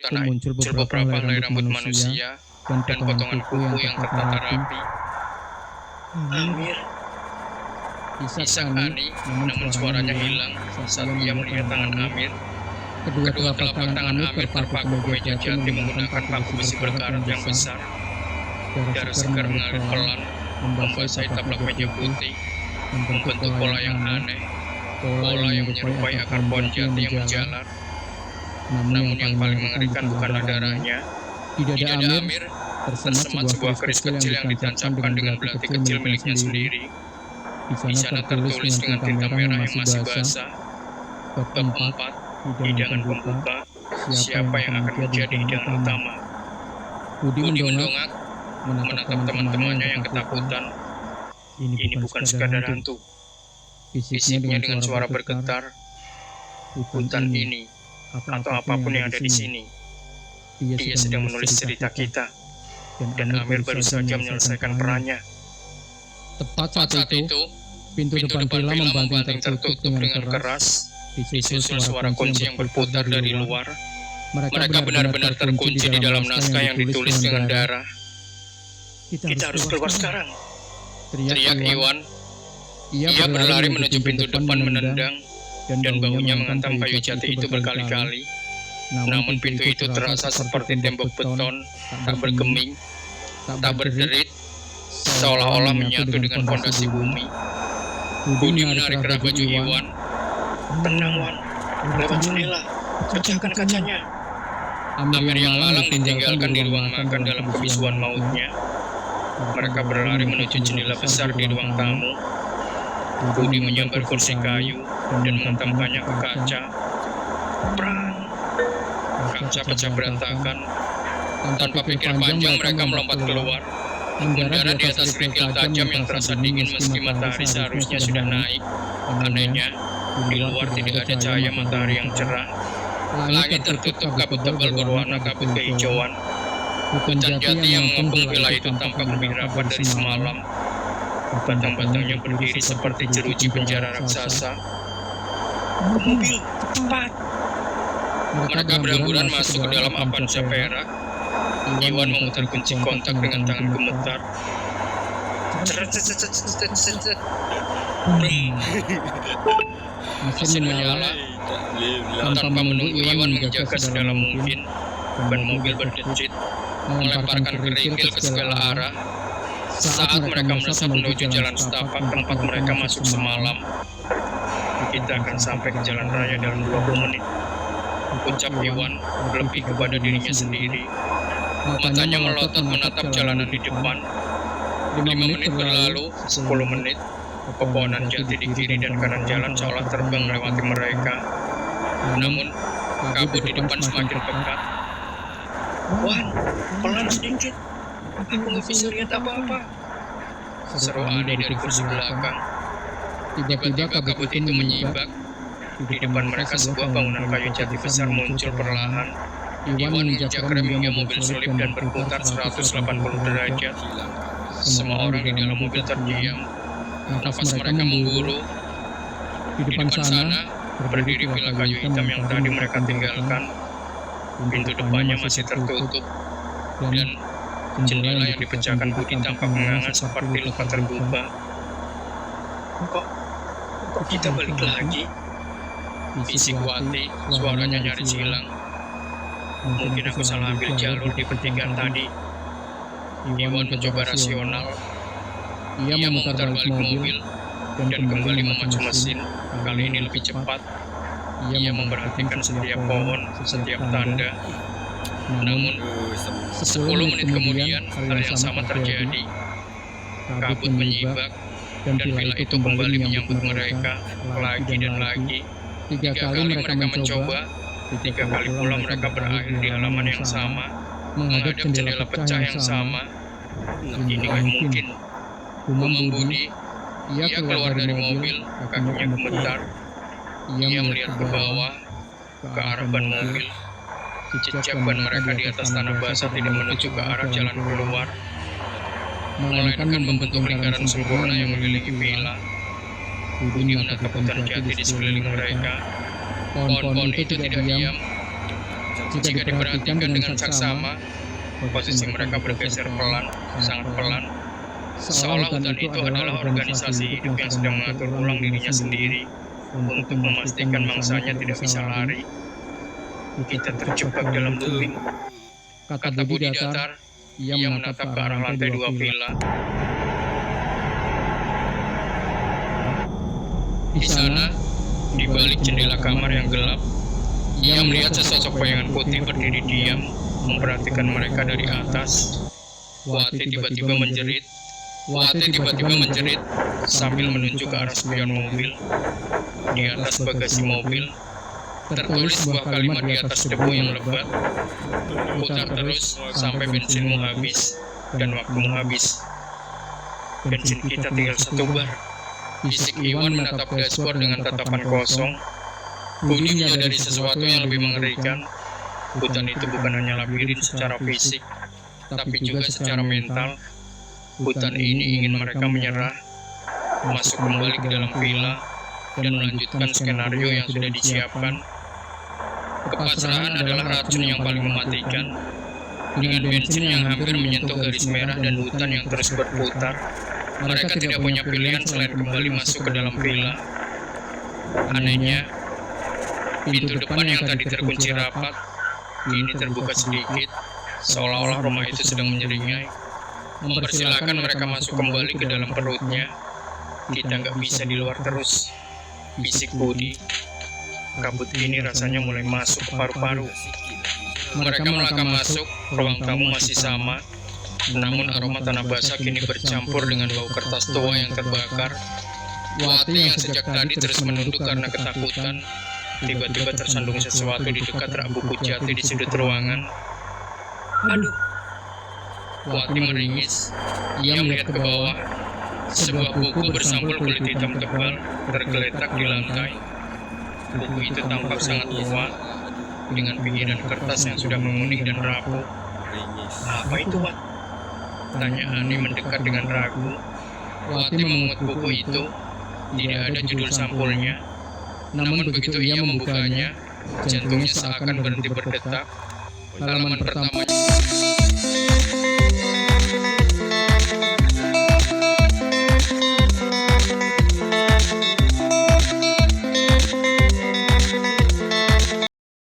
tanah itu muncul beberapa helai rambut manusia dan potongan kuku yang tertata rapi. Amir, Isak Ani, namun suaranya hilang saat ia melihat tangan Amir. Kedua telapak tangan Amir terpaku ke meja jati menggunakan paku besi berkarat yang besar. Darah segar mengalir pelan, membasahi taplak meja putih, membentuk pola yang aneh, pola yang menyerupai akar pohon jati yang menjalar. Namun yang paling mengerikan bukanlah darahnya. Di dada Amir tersemat sebuah keris kecil yang ditancapkan dengan belati kecil miliknya sendiri. Di sana tertulis dengan tinta merah yang masih basah. Bab 4, hidangan pembuka, siapa yang akan menjadi hidangan utama. Budi mendongak, menatap teman-temannya yang ketakutan. Ini bukan sekadar hantu. Fisiknya dengan suara bergetar. Hutan ini, atau apapun yang ada di sini, dia sedang menulis cerita kita. Dan Amir baru saja menyelesaikan perannya. Tepat saat itu, pintu depan villa membanting tertutup dengan keras, Disusul suara kunci yang berputar dari luar. Mereka benar-benar terkunci di dalam naskah yang ditulis dengan darah. Kita harus keluar sekarang, teriak Iwan. Ia berlari menuju pintu depan menendang, dan baunya menghantam kayu jati itu berkali-kali. Namun pintu itu terasa seperti tembok beton, tak bergeming, tak berderit, seolah-olah menyatu dengan fondasi bumi. Budi menarik erat baju Iwan. Tenang, Wan, lewat jendela, pecahkan kacanya. Amir yang malang ditinggalkan di ruang makan dalam kebisuan mautnya. Mereka berlari menuju jendela besar di ruang tamu. Budi menyambar kursi kayu dan menghantamkannya ke kaca. Prang! Kaca pecah berantakan. Tanpa pikir panjang mereka melompat keluar. Mendarat di atas kerikil tajam yang terasa dingin meski matahari seharusnya sudah naik. Anehnya, di luar tidak ada cahaya matahari yang cerah. Langit tertutup kabut tebal berwarna kabut kehijauan. Hutan jati yang mengepung villa itu tampak lebih rapat dari semalam. Batang-batangnya berdiri seperti jeruji penjara raksasa. Mobil, cepat! Mereka berhamburan masuk ke dalam Avanza perak. Iwan memutar kunci kontak dengan tangan gemetar. Mesin menyala. Tanpa menunggu Iwan menjaga sedalam mungkin. Ban mobil berdecit, melemparkan kerikil ke segala arah. Saat mereka melesat menuju jalan setapak tempat mereka masuk semalam. Kita akan sampai ke jalan raya dalam 20 menit. Ucap Iwan lebih kepada dirinya sendiri. Matanya melotot menatap jalanan di depan. 5 menit berlalu, 10 menit. Pepohonan jati di kiri dan kanan jalan seolah terbang melewati mereka. Namun, kabut di depan semakin pekat. Wan, pelan sedikit. Aku nggak bisa lihat apa-apa. Seru Adi dari kursi belakang. Tiba-tiba kabut itu menyibak. Di depan mereka sebuah bangunan kayu jati besar muncul perlahan. Iwan menginjak rem hingga mobil selip dan berputar 180 derajat. Semua orang di dalam mobil terdiam. Nafas mereka memburu. Di depan sana, berdiri villa kayu hitam yang tadi mereka tinggalkan. Pintu depannya masih tertutup. Dan jendela yang dipecahkan Budi tampak menganga seperti luka terbuka. Kok kita balik lagi? Bisik Wati, suaranya nyaris hilang. Mungkin aku salah ambil jalur di pertigaan tadi. Iwan mencoba rasional. Ia memutar balik mobil dan kembali memacu mesin. Kali ini lebih cepat. Ia memperhatikan setiap pohon, setiap tanda. Namun, 10 menit kemudian, hal yang sama terjadi. Kabut menyibak, dan villa itu kembali menyambut mereka, lagi dan lagi. 3 kali mereka mencoba, 3 kali pula mereka berakhir di halaman yang sama, menghadap jendela pecah yang sama. Ini gak mungkin. Gumam Budi, ia keluar dari mobil, kakinya gemetar. Ia melihat ke bawah, ke arah ban mobil. Jejak ban mereka di atas tanah basah tidak menuju ke arah jalan keluar, melainkan membentuk lingkaran sempurna yang mengelilingi villa. Budi menatap hutan jati di sekeliling mereka. Pohon-pohon itu tidak diam. Jika diperhatikan dengan saksama, posisi mereka bergeser pelan, sangat pelan. Seolah hutan itu adalah organisasi hidup yang sedang mengatur ulang dirinya sendiri untuk memastikan mangsanya tidak bisa lari. Kita terjebak dalam looping, kata Budi datar. Ia menatap ke arah lantai 2 villa. Di sana, di balik jendela kamar yang gelap, ia melihat sesosok bayangan putih berdiri diam, memperhatikan mereka dari atas. Wati tiba-tiba menjerit. Sambil menunjuk ke arah spion mobil. Di atas bagasi mobil, tertulis sebuah kalimat di atas debu yang lebat. Putar terus sampai bensinmu habis dan waktumu habis. Bensin kita tinggal 1 bar. Bisik Iwan menatap dashboard dengan tatapan kosong. Budi menyadari sesuatu yang lebih mengerikan. Hutan itu bukan hanya labirin secara fisik, tapi juga secara mental. Hutan ini ingin mereka menyerah, masuk kembali ke dalam villa, dan melanjutkan skenario yang sudah disiapkan. Kepasrahan adalah racun yang paling mematikan. Dengan bensin yang hampir menyentuh garis merah dan hutan yang terus berputar, mereka tidak punya pilihan selain kembali masuk ke dalam villa. Anehnya, pintu depan yang tadi terkunci rapat, kini terbuka sedikit, seolah-olah rumah itu sedang menyeringai, mempersilahkan mereka masuk kembali ke dalam perutnya. Kita nggak bisa di luar terus, bisik Budi. Kabut ini rasanya mulai masuk ke paru-paru. Mereka melangkah masuk, ruang tamu masih sama, namun aroma tanah basah kini bercampur dengan bau kertas tua yang terbakar. Wati yang sejak tadi terus menunduk karena ketakutan, tiba-tiba tersandung sesuatu di dekat rak buku jati di sudut ruangan. Aduh! Wati meringis. Ia melihat ke bawah. Sebuah buku bersampul kulit hitam tebal tergeletak di lantai. Buku itu tampak sangat tua, dengan pinggiran kertas yang sudah menguning dan rapuh. Apa itu, Wat? Tanya Ani mendekat dengan ragu. Wati memungut buku itu. Tidak ada judul sampulnya. Namun begitu ia membukanya, jantungnya seakan berhenti berdetak. Halaman pertamanya